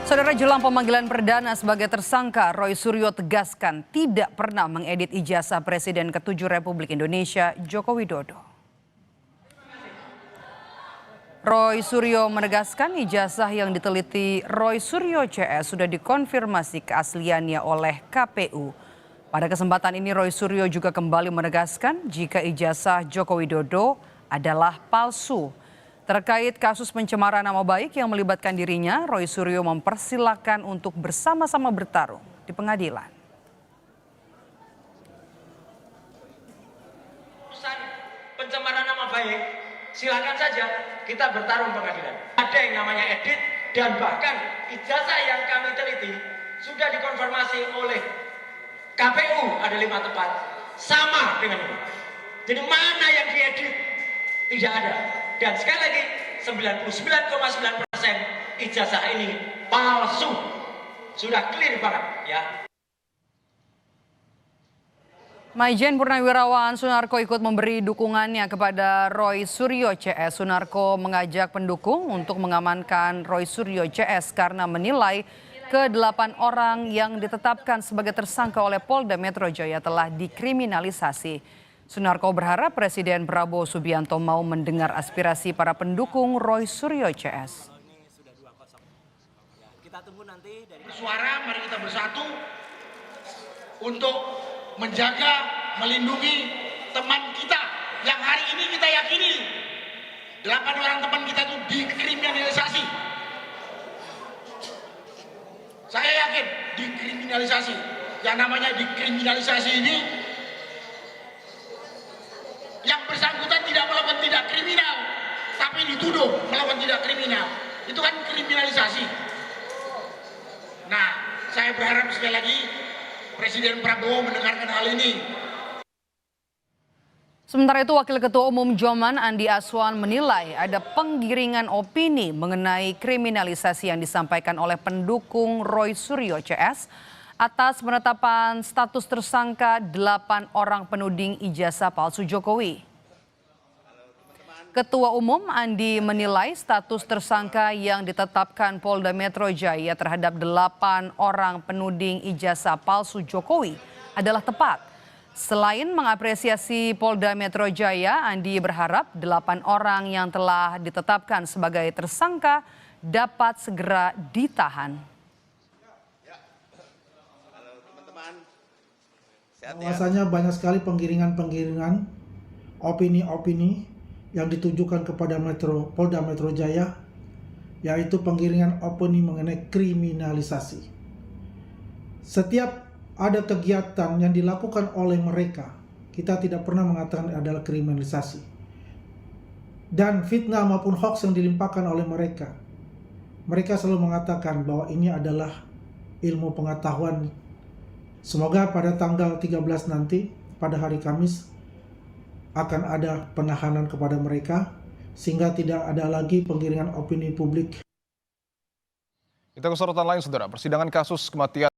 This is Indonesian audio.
Saudara, jelang pemanggilan perdana sebagai tersangka, Roy Suryo tegaskan tidak pernah mengedit ijazah Presiden ke-7 Republik Indonesia, Joko Widodo. Roy Suryo menegaskan ijazah yang diteliti Roy Suryo CS sudah dikonfirmasi keasliannya oleh KPU. Pada kesempatan ini Roy Suryo juga kembali menegaskan jika ijazah Joko Widodo adalah palsu. Terkait kasus pencemaran nama baik yang melibatkan dirinya, Roy Suryo mempersilahkan untuk bersama-sama bertarung di pengadilan. Urusan pencemaran nama baik, silakan saja kita bertarung pengadilan. Ada yang namanya edit dan bahkan ijazah yang kami teliti sudah dikonfirmasi oleh KPU, ada 5 tempat sama dengan ini. Jadi mana yang diedit? Tidak ada. Dan sekali lagi 99,9% ijazah ini palsu. Sudah clear banget ya. Maijen Purnawirawan Sunarko ikut memberi dukungannya kepada Roy Suryo CS. Sunarko mengajak pendukung untuk mengamankan Roy Suryo CS karena menilai ke-8 orang yang ditetapkan sebagai tersangka oleh Polda Metro Jaya telah dikriminalisasi. Sunarko berharap Presiden Prabowo Subianto mau mendengar aspirasi para pendukung Roy Suryo CS. Kita tunggu nanti dari suara, mari kita bersatu untuk menjaga, melindungi teman kita yang hari ini kita yakini 8 orang teman kita itu dikriminalisasi. Saya yakin dikriminalisasi. Yang namanya dikriminalisasi ini yang bersangkutan tidak melakukan tindak kriminal, tapi dituduh melakukan tindak kriminal. Itu kan kriminalisasi. Nah, saya berharap sekali lagi Presiden Prabowo mendengarkan hal ini. Sementara itu, Wakil Ketua Umum Joman Andi Aswan menilai ada penggiringan opini mengenai kriminalisasi yang disampaikan oleh pendukung Roy Suryo CS atas penetapan status tersangka 8 orang penuding ijazah palsu Jokowi. Ketua Umum Andi menilai status tersangka yang ditetapkan Polda Metro Jaya terhadap 8 orang penuding ijazah palsu Jokowi adalah tepat. Selain mengapresiasi Polda Metro Jaya, Andi berharap 8 orang yang telah ditetapkan sebagai tersangka dapat segera ditahan. Bahwasanya banyak sekali penggiringan opini-opini yang ditujukan kepada Polda Metro Jaya, yaitu penggiringan opini mengenai kriminalisasi. Setiap ada kegiatan yang dilakukan oleh mereka, kita tidak pernah mengatakan adalah kriminalisasi. Dan fitnah maupun hoaks yang dilimpahkan oleh mereka selalu mengatakan bahwa ini adalah ilmu pengetahuan. Semoga pada tanggal 13 nanti, pada hari Kamis, akan ada penahanan kepada mereka, sehingga tidak ada lagi penggiringan opini publik. Kita ke sorotan lain, saudara. Persidangan kasus kematian